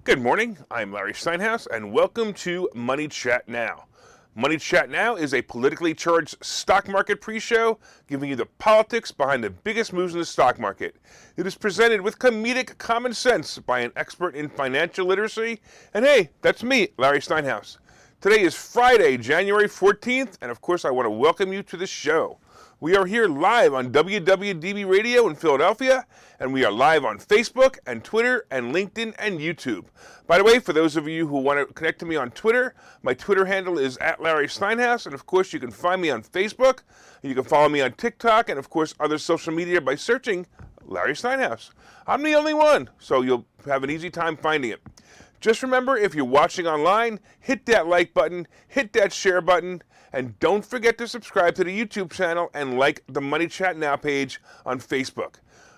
Good morning, I'm Larry Steinhouse, and welcome to Money Chat Now. Money Chat Now is a politically charged stock market pre-show giving you the politics behind the biggest moves in the stock market. It is presented with comedic common sense by an expert in financial literacy, and hey, that's me, Larry Steinhouse. Today is Friday, January 14th, and of course I want to welcome you to the show. We are here live on WWDB Radio in Philadelphia, and we are live on Facebook and Twitter and LinkedIn and YouTube. By the way, for those of you who want to connect to me on Twitter, my Twitter handle is @LarrySteinhouse, and of course you can find me on Facebook, you can follow me on TikTok, and of course other social media by searching Larry Steinhouse. I'm the only one, so you'll have an easy time finding it. Just remember, if you're watching online, hit that like button, hit that share button, and don't forget to subscribe to the YouTube channel and like the Money Chat Now page on Facebook.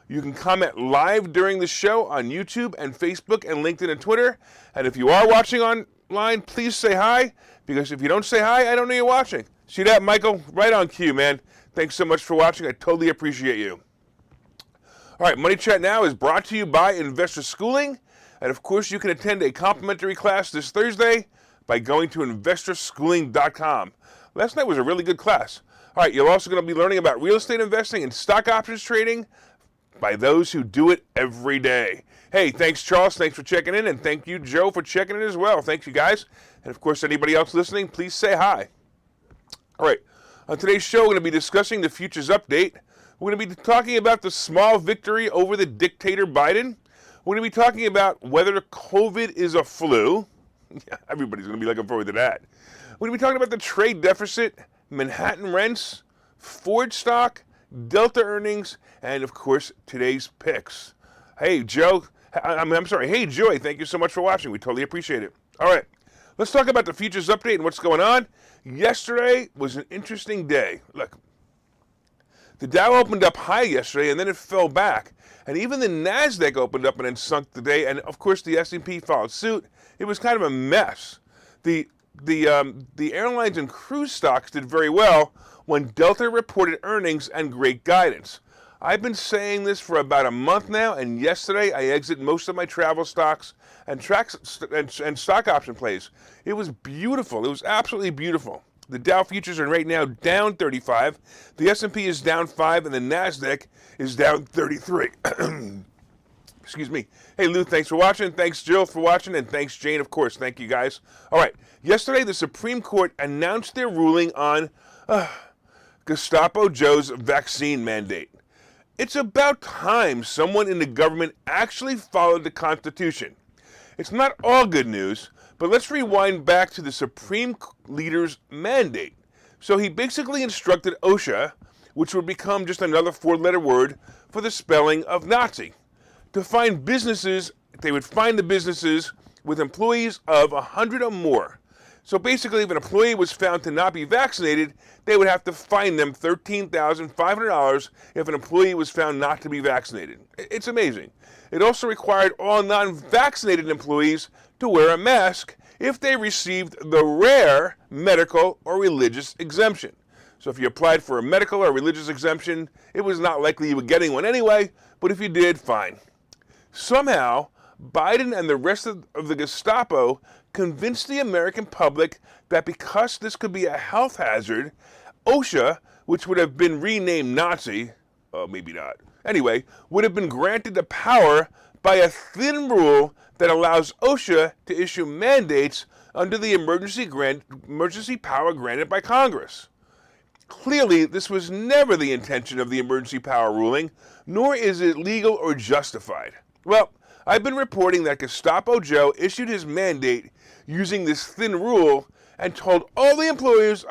You can comment live during the show on YouTube and Facebook and LinkedIn and Twitter. And if you are watching online, please say hi, because if you don't say hi, I don't know you're watching. See that, Michael? Right on cue, man. Thanks so much for watching. I totally appreciate you. All right, Money Chat Now is brought to you by Investor Schooling. And of course, you can attend a complimentary class this Thursday by going to investorschooling.com. Last night was a really good class. All right, you're also going to be learning about real estate investing and stock options trading by those who do it every day. Hey, thanks, Charles. Thanks for checking in. And thank you, Joe, for checking in as well. Thank you, guys. And of course, anybody else listening, please say hi. All right, on today's show, we're going to be discussing the futures update. We're going to be talking about the small victory over the dictator Biden. We're going to be talking about whether COVID is a flu. Yeah, everybody's going to be looking forward to that. We're going to be talking about the trade deficit, Manhattan rents, Ford stock, Delta earnings, and of course, today's picks. Hey, Joe. I'm sorry. Hey, Joy. Thank you so much for watching. We totally appreciate it. All right. Let's talk about the futures update and what's going on. Yesterday was an interesting day. Look, the Dow opened up high yesterday, and then it fell back. And even the NASDAQ opened up and then sunk today. And, of course, the S&P followed suit. It was kind of a mess. The airlines and cruise stocks did very well when Delta reported earnings and great guidance. I've been saying this for about a month now, and yesterday I exited most of my travel stocks and stock option plays. It was beautiful. It was absolutely beautiful. The Dow futures are right now down 35. The S&P is down 5, and the NASDAQ is down 33. Excuse me. Hey, Lou, thanks for watching. Thanks, Jill, for watching. And thanks, Jane, of course. Thank you, guys. All right. Yesterday, the Supreme Court announced their ruling on Gestapo Joe's vaccine mandate. It's about time someone in the government actually followed the Constitution. It's not all good news, but let's rewind back to the Supreme Leader's mandate. So he basically instructed OSHA, which would become just another four-letter word for the spelling of Nazi, to find businesses. They would find the businesses with employees of 100 or more. So basically, if an employee was found to not be vaccinated, they would have to fine them $13,500 if an employee was found not to be vaccinated. It's amazing. It also required all non-vaccinated employees to wear a mask if they received the rare medical or religious exemption. So if you applied for a medical or religious exemption, it was not likely you were getting one anyway, but if you did, fine. Somehow, Biden and the rest of the Gestapo convinced the American public that because this could be a health hazard, OSHA, which would have been renamed Nazi, maybe not, anyway, would have been granted the power by a thin rule that allows OSHA to issue mandates under the emergency power granted by Congress. Clearly, this was never the intention of the emergency power ruling, nor is it legal or justified. Well, I've been reporting that Gestapo Joe issued his mandate using this thin rule and told all the employers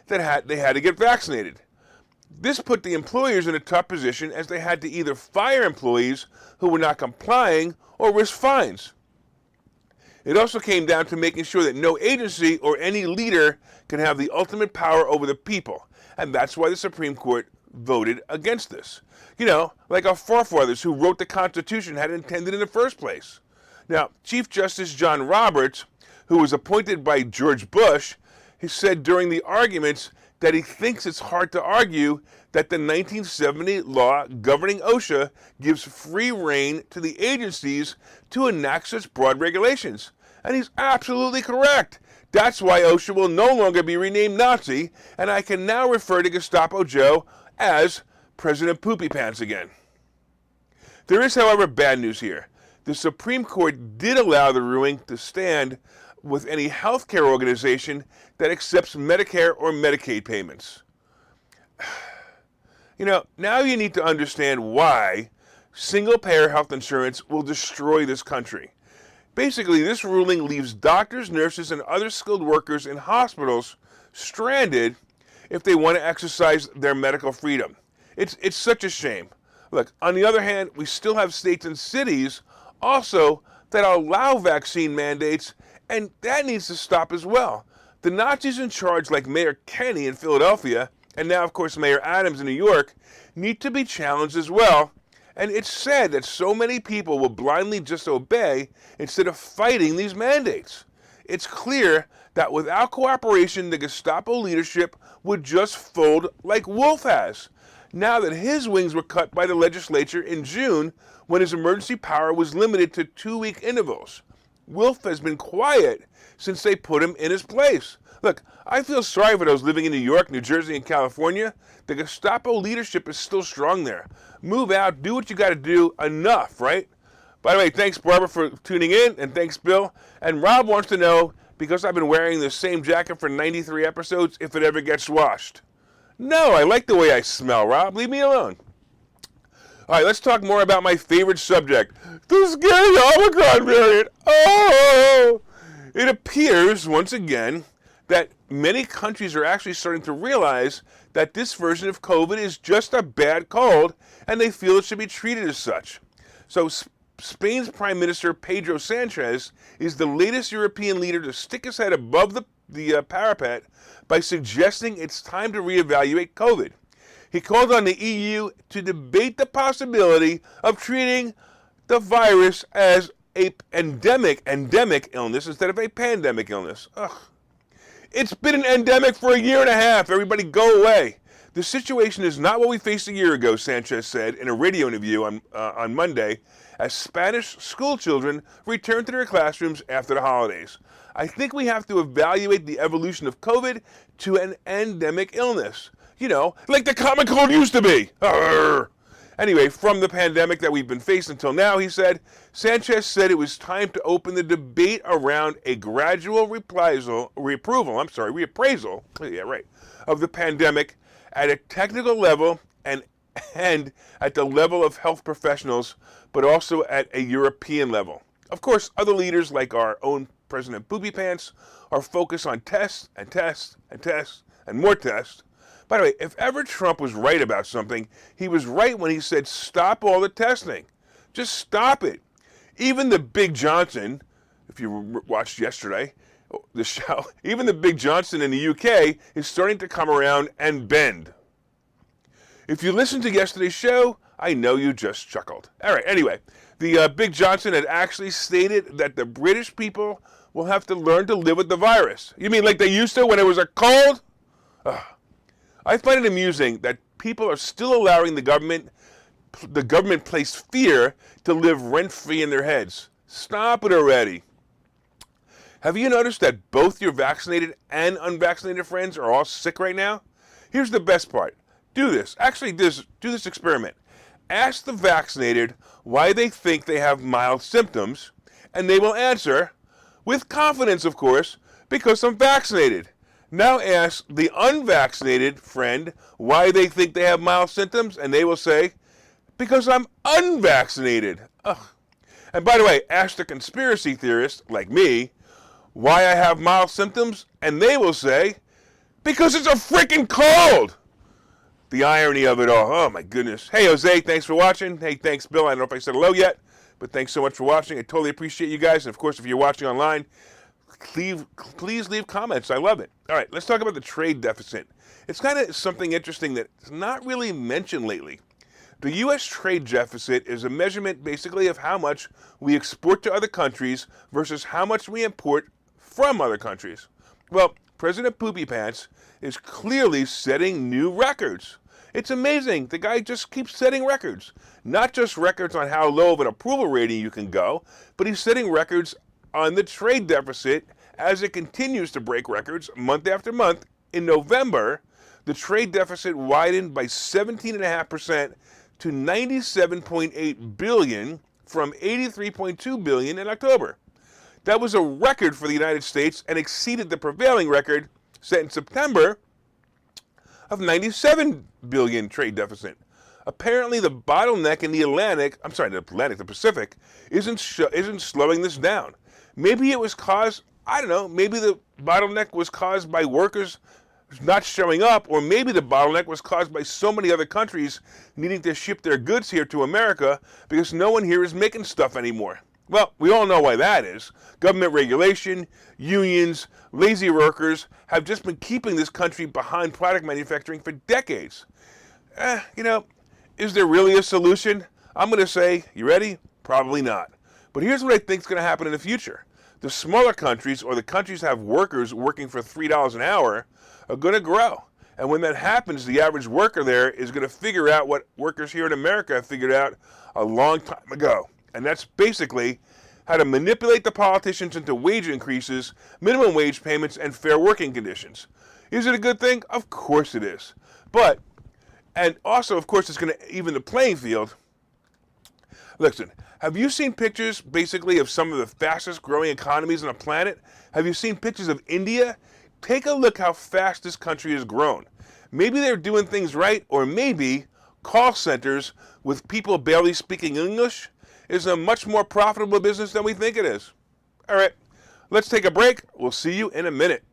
that they had to get vaccinated. This put the employers in a tough position as they had to either fire employees who were not complying or risk fines. It also came down to making sure that no agency or any leader can have the ultimate power over the people. And that's why the Supreme Court voted against this. You know, like our forefathers who wrote the Constitution had intended in the first place. Now, Chief Justice John Roberts, who was appointed by George Bush, he said during the arguments that he thinks it's hard to argue that the 1970 law governing OSHA gives free rein to the agencies to enact such broad regulations. And he's absolutely correct. That's why OSHA will no longer be renamed Nazi, and I can now refer to Gestapo Joe as President Poopy Pants again. There is, however, bad news here. The Supreme Court did allow the ruling to stand with any healthcare organization that accepts Medicare or Medicaid payments. Now you need to understand why single-payer health insurance will destroy this country. Basically, this ruling leaves doctors, nurses, and other skilled workers in hospitals stranded if they want to exercise their medical freedom. It's such a shame. Look, on the other hand, we still have states and cities also that allow vaccine mandates, and that needs to stop as well. The Nazis in charge, like Mayor Kenney in Philadelphia, and now, of course, Mayor Adams in New York, need to be challenged as well. And it's sad that so many people will blindly just obey instead of fighting these mandates. It's clear that without cooperation, the Gestapo leadership would just fold like Wolf has, now that his wings were cut by the legislature in June when his emergency power was limited to 2-week intervals. Wolf has been quiet since they put him in his place. Look, I feel sorry for those living in New York, New Jersey, and California. The Gestapo leadership is still strong there. Move out, do what you got to do, enough, right? By the way, thanks, Barbara, for tuning in, and thanks, Bill. And Rob wants to know, because I've been wearing the same jacket for 93 episodes, if it ever gets washed. No, I like the way I smell, Rob. Leave me alone. All right, let's talk more about my favorite subject, the scary Omicron variant. Oh! It appears, once again, that many countries are actually starting to realize that this version of COVID is just a bad cold, and they feel it should be treated as such. So Spain's Prime Minister Pedro Sanchez is the latest European leader to stick his head above the parapet by suggesting it's time to reevaluate COVID. He called on the EU to debate the possibility of treating the virus as an endemic illness instead of a pandemic illness. Ugh. It's been an endemic for 1.5 years. Everybody go away. The situation is not what we faced 1 year ago, Sanchez said in a radio interview on Monday as Spanish school children returned to their classrooms after the holidays. I think we have to evaluate the evolution of COVID to an endemic illness. Like the common cold used to be. Arr. Anyway, from the pandemic that we've been facing until now, he said, Sanchez said it was time to open the debate around a gradual reappraisal of the pandemic at a technical level and at the level of health professionals, but also at a European level. Of course, other leaders like our own President Poopy Pants are focused on tests and tests and tests and more tests. By the way, if ever Trump was right about something, he was right when he said stop all the testing. Just stop it. Even the Big Johnson, if you watched yesterday, the show, even the Big Johnson in the UK is starting to come around and bend. If you listened to yesterday's show, I know you just chuckled. All right, anyway, the Big Johnson had actually stated that the British people will have to learn to live with the virus. You mean like they used to when it was a cold? I find it amusing that people are still allowing the government place fear to live rent-free in their heads. Stop it already. Have you noticed that both your vaccinated and unvaccinated friends are all sick right now? Here's the best part. Do this. Actually, do this experiment. Ask the vaccinated why they think they have mild symptoms, and they will answer, with confidence, of course, because I'm vaccinated. Now ask the unvaccinated friend why they think they have mild symptoms, and they will say, because I'm unvaccinated. Ugh. And by the way, ask the conspiracy theorist, like me, why I have mild symptoms, and they will say, because it's a freaking cold. The irony of it all. Oh, my goodness. Hey, Jose, thanks for watching. Hey, thanks, Bill. I don't know if I said hello yet, but thanks so much for watching. I totally appreciate you guys. And, of course, if you're watching online, please leave comments. I love it. All right, let's talk about the trade deficit. It's kind of something interesting that's not really mentioned lately. The U.S. trade deficit is a measurement basically of how much we export to other countries versus how much we import from other countries. Well, President Poopy Pants is clearly setting new records. It's amazing. The guy just keeps setting records. Not just records on how low of an approval rating you can go, but he's setting records on the trade deficit as it continues to break records month after month. In November, the trade deficit widened by 17.5% to $97.8 billion from $83.2 billion in October. That was a record for the United States and exceeded the prevailing record set in September of $97 billion trade deficit. Apparently, the bottleneck in the Pacific, isn't slowing this down. Maybe it was caused, maybe the bottleneck was caused by workers not showing up, or maybe the bottleneck was caused by so many other countries needing to ship their goods here to America because no one here is making stuff anymore. Well, we all know why that is. Government regulation, unions, lazy workers have just been keeping this country behind product manufacturing for decades. Is there really a solution? I'm going to say, you ready? Probably not. But here's what I think is going to happen in the future. The smaller countries, or the countries that have workers working for $3 an hour, are going to grow. And when that happens, the average worker there is going to figure out what workers here in America have figured out a long time ago. And that's basically how to manipulate the politicians into wage increases, minimum wage payments, and fair working conditions. Is it a good thing? Of course it is. And also, of course, it's going to even the playing field. Listen, have you seen pictures, basically, of some of the fastest growing economies on the planet? Have you seen pictures of India? Take a look how fast this country has grown. Maybe they're doing things right, or maybe call centers with people barely speaking English is a much more profitable business than we think it is. All right, let's take a break. We'll see you in a minute.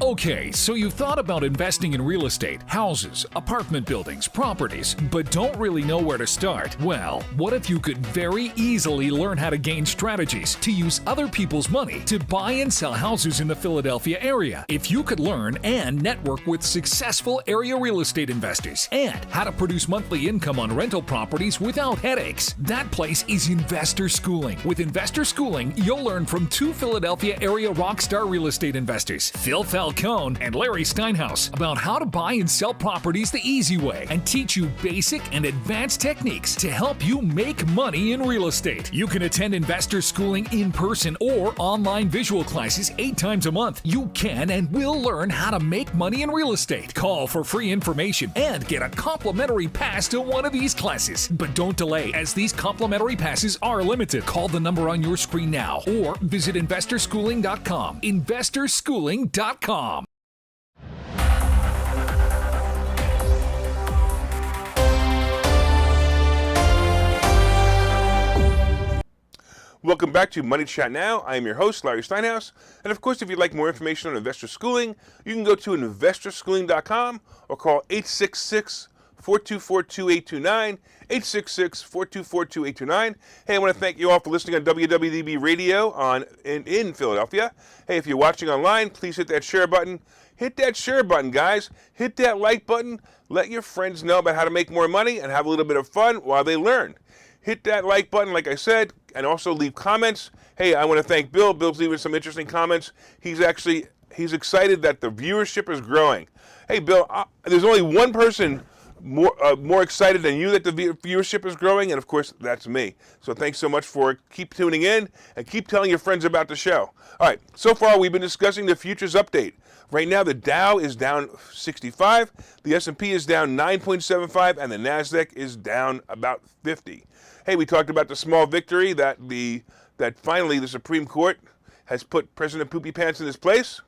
Okay, so you've thought about investing in real estate, houses, apartment buildings, properties, but don't really know where to start? Well, what if you could very easily learn how to gain strategies to use other people's money to buy and sell houses in the Philadelphia area? If you could learn and network with successful area real estate investors and how to produce monthly income on rental properties without headaches, that place is Investor Schooling. With Investor Schooling, you'll learn from two Philadelphia area rockstar real estate investors, Phil Falcone and Larry Steinhouse, about how to buy and sell properties the easy way and teach you basic and advanced techniques to help you make money in real estate. You can attend Investor Schooling in person or online visual classes 8 times a month. You can and will learn how to make money in real estate. Call for free information and get a complimentary pass to one of these classes. But don't delay, as these complimentary passes are limited. Call the number on your screen now or visit investorschooling.com. investorschooling.com. Welcome back to Money Chat Now. I am your host, Larry Steinhouse. And of course, if you'd like more information on investor schooling, you can go to investorschooling.com or call 866-424-2829, 866-424-2829. Hey, I want to thank you all for listening on WWDB Radio in Philadelphia. Hey, if you're watching online, please hit that share button. Hit that share button, guys. Hit that like button. Let your friends know about how to make more money and have a little bit of fun while they learn. Hit that like button, like I said, and also leave comments. Hey, I want to thank Bill. Bill's leaving some interesting comments. He's excited that the viewership is growing. Hey, Bill, there's only one person more excited than you that the viewership is growing, and of course, that's me. So thanks so much for keep tuning in and keep telling your friends about the show. All right, so far we've been discussing the futures update. Right now, the Dow is down 65, the S&P is down 9.75, and the NASDAQ is down about 50. Hey, we talked about the small victory that finally the Supreme Court has put President Poopy Pants in his place,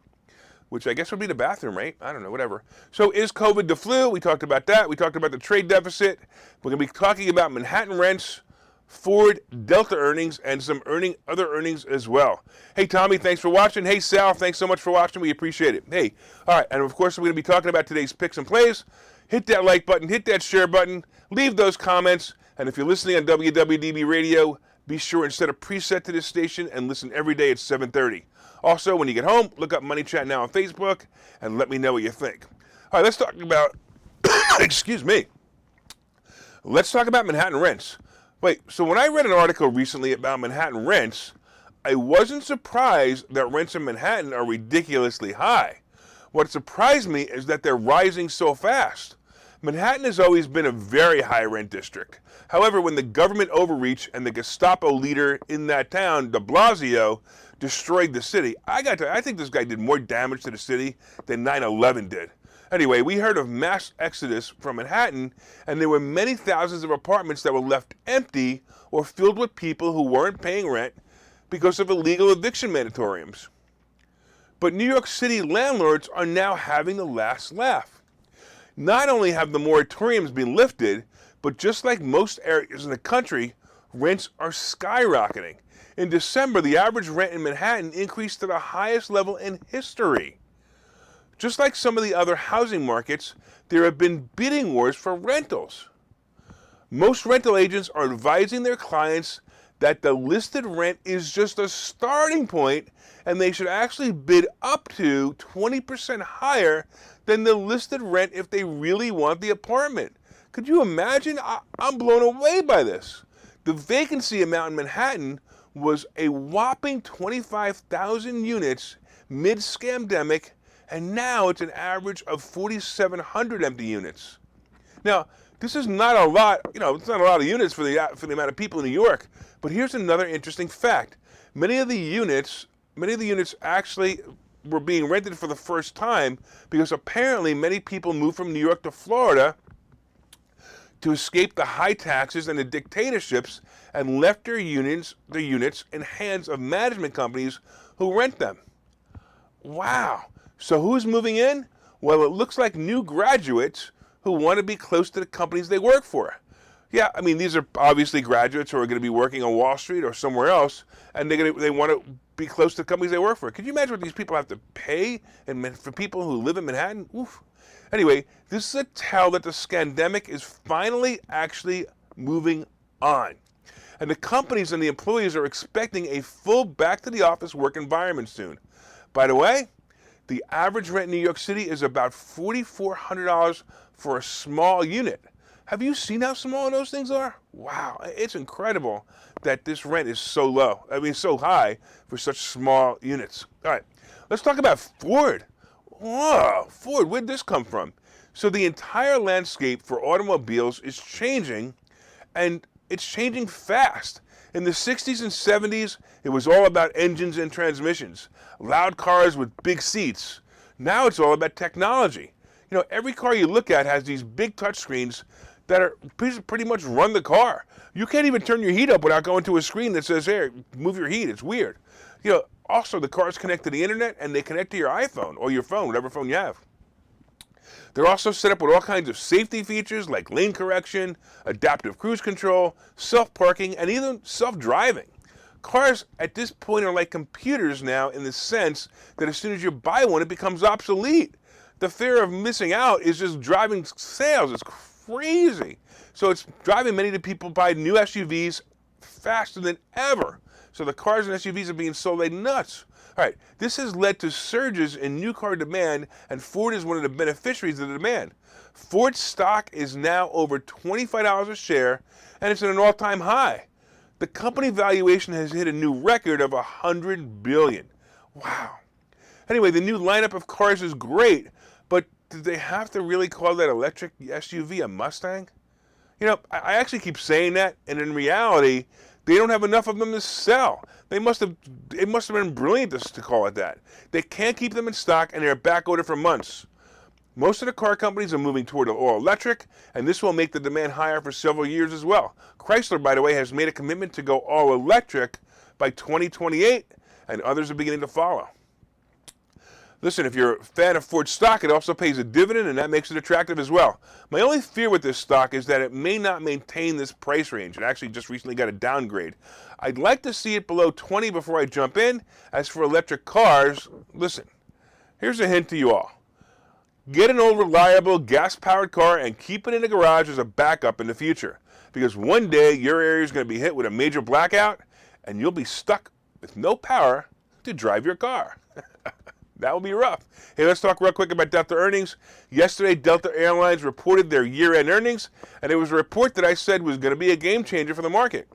which I guess would be the bathroom, right? I don't know, whatever. So is COVID the flu? We talked about that. We talked about the trade deficit. We're going to be talking about Manhattan rents, Ford, Delta earnings, and some other earnings as well. Hey, Tommy, thanks for watching. Hey, Sal, thanks so much for watching. We appreciate it. Hey, all right, and of course, we're going to be talking about today's picks and plays. Hit that like button, hit that share button, leave those comments, and if you're listening on WWDB Radio, be sure and set a preset to this station and listen every day at 7:30. Also, when you get home, look up Money Chat Now on Facebook and let me know what you think. All right, let's talk about, excuse me, let's talk about Manhattan rents. Wait, so when I read an article recently about Manhattan rents, I wasn't surprised that rents in Manhattan are ridiculously high. What surprised me is that they're rising so fast. Manhattan has always been a very high rent district. However, when the government overreach and the Gestapo leader in that town, de Blasio, destroyed the city, I think this guy did more damage to the city than 9/11 did. Anyway, we heard of mass exodus from Manhattan, and there were many thousands of apartments that were left empty or filled with people who weren't paying rent because of illegal eviction moratoriums. But New York City landlords are now having the last laugh. Not only have the moratoriums been lifted, but just like most areas in the country, rents are skyrocketing. In December, the average rent in Manhattan increased to the highest level in history. Just like some of the other housing markets, there have been bidding wars for rentals. Most rental agents are advising their clients that the listed rent is just a starting point and they should actually bid up to 20% higher than the listed rent if they really want the apartment. Could you imagine? I'm blown away by this. The vacancy amount in Manhattan was a whopping 25,000 units mid-scamdemic, and now it's an average of 4,700 empty units. Now, this is not a lot, it's not a lot of units for the amount of people in New York, but here's another interesting fact. Many of the units actually were being rented for the first time because apparently many people moved from New York to Florida to escape the high taxes and the dictatorships and left their units in hands of management companies who rent them. Wow. So who's moving in? Well, it looks like new graduates who want to be close to the companies they work for. Yeah, I mean, these are obviously graduates who are going to be working on Wall Street or somewhere else, and they want to be close to the companies they work for. Could you imagine what these people have to pay for people who live in Manhattan? Oof. Anyway, this is a tell that the scandemic is finally actually moving on. And the companies and the employees are expecting a full back-to-the-office work environment soon. By the way, the average rent in New York City is about $4,400 for a small unit. Have you seen how small those things are? Wow, it's incredible that this rent is so low. So high for such small units. All right, let's talk about Ford. Whoa, Ford, where'd this come from? So the entire landscape for automobiles is changing, and it's changing fast. In the 60s and 70s, it was all about engines and transmissions, loud cars with big seats. Now it's all about technology. Every car you look at has these big touchscreens that are pretty much run the car. You can't even turn your heat up without going to a screen that says, "Hey, move your heat." It's weird. Also the cars connect to the internet and they connect to your iPhone or your phone, whatever phone you have. They're also set up with all kinds of safety features like lane correction, adaptive cruise control, self-parking, and even self-driving. Cars at this point are like computers now in the sense that as soon as you buy one, it becomes obsolete. The fear of missing out is just driving sales. It's crazy. So it's driving many people buy new SUVs faster than ever. So the cars and SUVs are being sold like nuts. All right, this has led to surges in new car demand, and Ford is one of the beneficiaries of the demand. Ford's stock is now over $25 a share, and it's at an all-time high. The company valuation has hit a new record of $100 billion. Wow. Anyway, the new lineup of cars is great, but did they have to really call that electric SUV a Mustang? I actually keep saying that, and in reality, they don't have enough of them to sell. It must have been brilliant to call it that. They can't keep them in stock, and they're back ordered for months. Most of the car companies are moving toward all electric, and this will make the demand higher for several years as well. Chrysler, by the way, has made a commitment to go all electric by 2028, and others are beginning to follow. Listen, if you're a fan of Ford stock, it also pays a dividend, and that makes it attractive as well. My only fear with this stock is that it may not maintain this price range. It actually just recently got a downgrade. I'd like to see it below 20 before I jump in. As for electric cars, listen, here's a hint to you all. Get an old reliable gas-powered car and keep it in the garage as a backup in the future. Because one day your area is going to be hit with a major blackout, and you'll be stuck with no power to drive your car. That will be rough. Hey, let's talk real quick about Delta earnings. Yesterday, Delta Airlines reported their year-end earnings, and it was a report that I said was going to be a game changer for the market.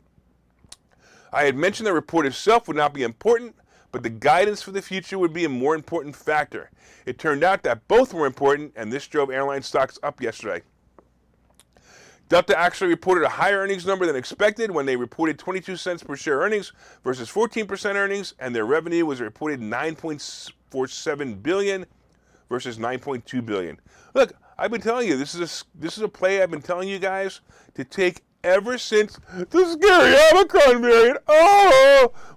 I had mentioned the report itself would not be important, but the guidance for the future would be a more important factor. It turned out that both were important, and this drove airline stocks up yesterday. Delta actually reported a higher earnings number than expected when they reported 22 cents per share earnings versus 14% earnings, and their revenue was reported $9.47 billion versus $9.2 billion. Look, I've been telling you, this is a play I've been telling you guys to take ever since the scary Omicron variant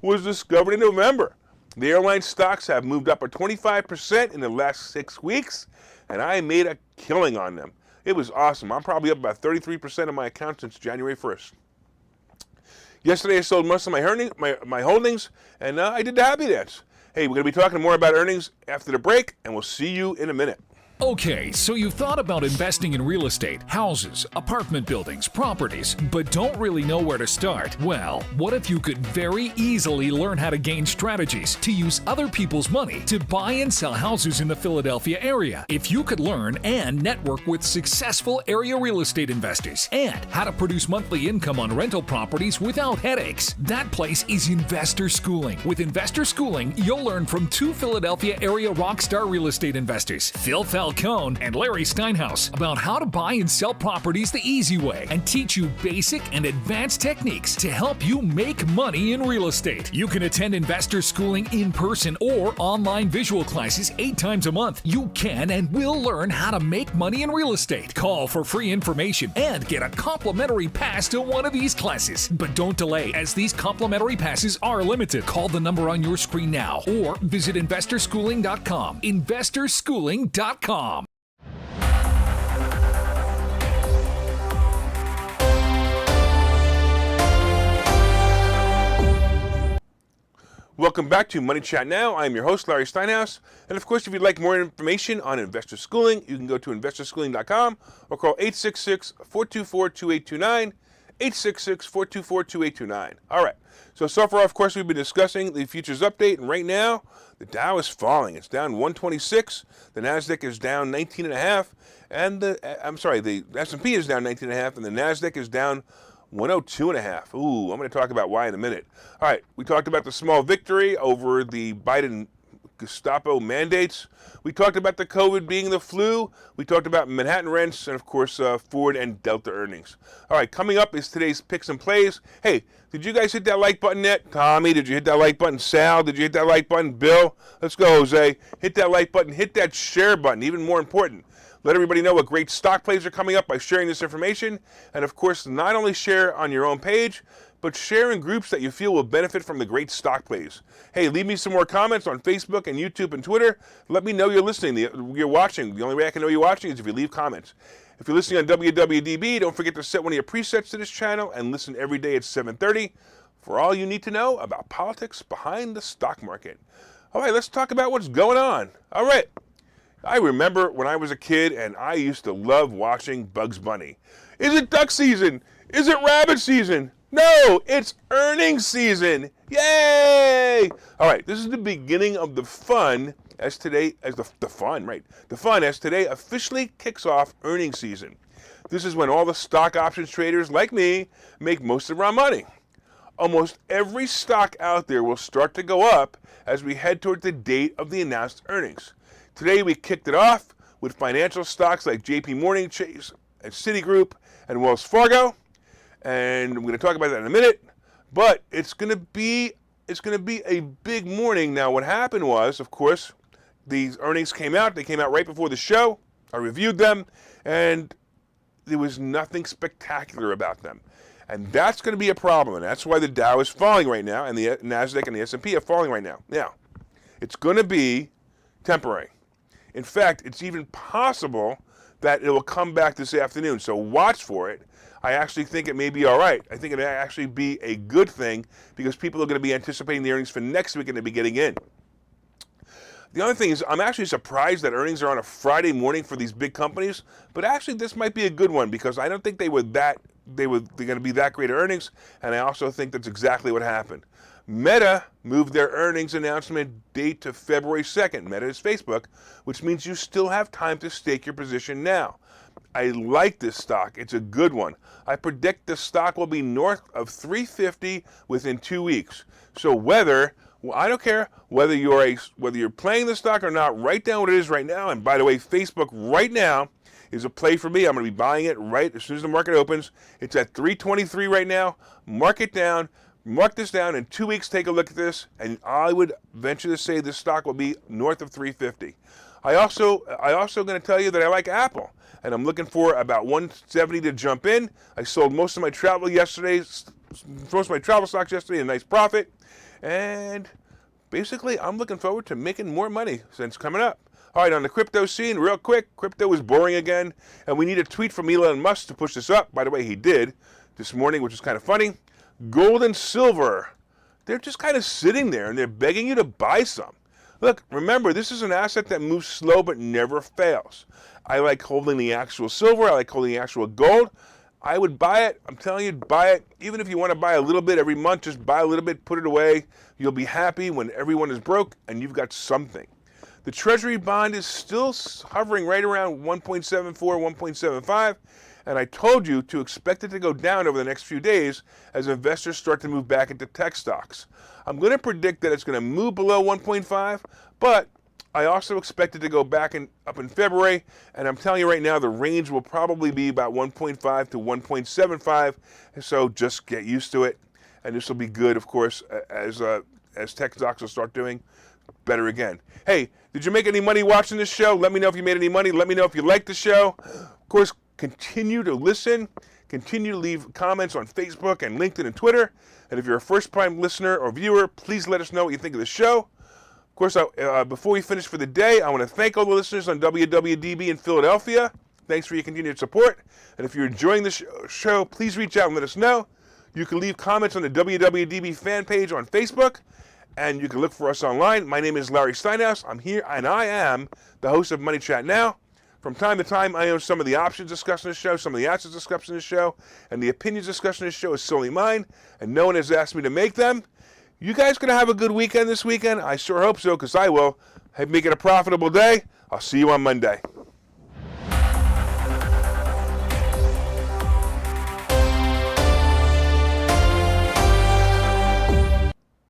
was discovered in November. The airline stocks have moved up 25% in the last 6 weeks, and I made a killing on them. It was awesome. I'm probably up about 33% of my account since January 1st. Yesterday I sold most of my holdings, and I did the happy dance. Hey, we're going to be talking more about earnings after the break, and we'll see you in a minute. Okay, so you've thought about investing in real estate, houses, apartment buildings, properties, but don't really know where to start? Well, what if you could very easily learn how to gain strategies to use other people's money to buy and sell houses in the Philadelphia area? If you could learn and network with successful area real estate investors and how to produce monthly income on rental properties without headaches, that place is Investor Schooling. With Investor Schooling, you'll learn from two Philadelphia area rockstar real estate investors, Phil Falcone and Larry Steinhouse, about how to buy and sell properties the easy way and teach you basic and advanced techniques to help you make money in real estate. You can attend Investor Schooling in person or online visual classes 8 times a month. You can and will learn how to make money in real estate. Call for free information and get a complimentary pass to one of these classes. But don't delay, as these complimentary passes are limited. Call the number on your screen now or visit investorschooling.com. investorschooling.com. Welcome back to Money Chat Now. I'm your host, Larry Steinhouse. And of course, if you'd like more information on Investor Schooling, you can go to investorschooling.com or call 866-424-2829, 866-424-2829. All right. So far, of course, we've been discussing the futures update, and right now, the Dow is falling. It's down 126. The Nasdaq is down 19.5, and the S&P is down 19.5, and the Nasdaq is down 102.5. Ooh, I'm going to talk about why in a minute. All right, we talked about the small victory over the Biden Gestapo mandates. We talked about the COVID being the flu. We talked about Manhattan rents and, of course, Ford and Delta earnings. All right, coming up is today's picks and plays. Hey, did you guys hit that like button yet? Tommy, did you hit that like button? Sal, did you hit that like button? Bill, let's go, Jose. Hit that like button. Hit that share button. Even more important, let everybody know what great stock plays are coming up by sharing this information. And, of course, not only share on your own page, but share in groups that you feel will benefit from the great stock plays. Hey, leave me some more comments on Facebook and YouTube and Twitter. Let me know you're listening, you're watching. The only way I can know you're watching is if you leave comments. If you're listening on WWDB, don't forget to set one of your presets to this channel and listen every day at 7:30 for all you need to know about politics behind the stock market. All right, let's talk about what's going on. All right. I remember when I was a kid and I used to love watching Bugs Bunny. Is it duck season? Is it rabbit season? No, it's earnings season. Yay! All right, this is the beginning of the fun as today officially kicks off earnings season. This is when all the stock options traders like me make most of our money. Almost every stock out there will start to go up as we head toward the date of the announced earnings. Today we kicked it off with financial stocks like JP Morgan Chase and Citigroup and Wells Fargo. And I'm going to talk about that in a minute, but it's going to be a big morning. Now, what happened was, of course, these earnings came out. They came out right before the show. I reviewed them, and there was nothing spectacular about them. And that's going to be a problem, and that's why the Dow is falling right now, and the Nasdaq and the S&P are falling right now. Now, it's going to be temporary. In fact, it's even possible that it will come back this afternoon, so watch for it. I actually think it may be all right. I think it may actually be a good thing because people are going to be anticipating the earnings for next week and they'll be getting in. The other thing is I'm actually surprised that earnings are on a Friday morning for these big companies, but actually this might be a good one because I don't think they're going to be that great earnings, and I also think that's exactly what happened. Meta moved their earnings announcement date to February 2nd. Meta is Facebook, which means you still have time to stake your position now. I like this stock. It's a good one. I predict the stock will be north of $350 within 2 weeks. So whether Well, I don't care whether you're playing the stock or not. Write down what it is right now. And by the way, Facebook right now is a play for me. I'm going to be buying it right as soon as the market opens. It's at 323 right now. Mark it down. Mark this down. In 2 weeks, take a look at this, and I would venture to say this stock will be north of 350. I also going to tell you that I like Apple, and I'm looking for about 170 to jump in. I sold most of my travel stocks yesterday, a nice profit, and basically I'm looking forward to making more money since coming up. All right, on the crypto scene, real quick, crypto is boring again, and we need a tweet from Elon Musk to push this up. By the way, he did this morning, which is kind of funny. Gold and silver, they're just kind of sitting there, and they're begging you to buy some. Look, remember, this is an asset that moves slow but never fails. I like holding the actual silver. I like holding the actual gold. I would buy it. I'm telling you, buy it. Even if you want to buy a little bit every month, just buy a little bit, put it away. You'll be happy when everyone is broke and you've got something. The Treasury bond is still hovering right around 1.74, 1.75. And I told you to expect it to go down over the next few days as investors start to move back into tech stocks. I'm going to predict that it's going to move below 1.5, but I also expect it to go back up in February. And I'm telling you right now, the range will probably be about 1.5 to 1.75. So just get used to it. And this will be good, of course, as tech stocks will start doing better again. Hey, did you make any money watching this show? Let me know if you made any money. Let me know if you liked the show. Of course, continue to listen. Continue to leave comments on Facebook and LinkedIn and Twitter. And if you're a first-time listener or viewer, please let us know what you think of the show. Of course, before we finish for the day, I want to thank all the listeners on WWDB in Philadelphia. Thanks for your continued support. And if you're enjoying the show, please reach out and let us know. You can leave comments on the WWDB fan page on Facebook, and you can look for us online. My name is Larry Steinhouse. I'm here, and I am the host of Money Chat Now. From time to time, I own some of the options discussed in the show, some of the assets discussed in the show, and the opinions discussed in the show is solely mine, and no one has asked me to make them. You guys going to have a good weekend this weekend? I sure hope so, because I will. Make it a profitable day. I'll see you on Monday.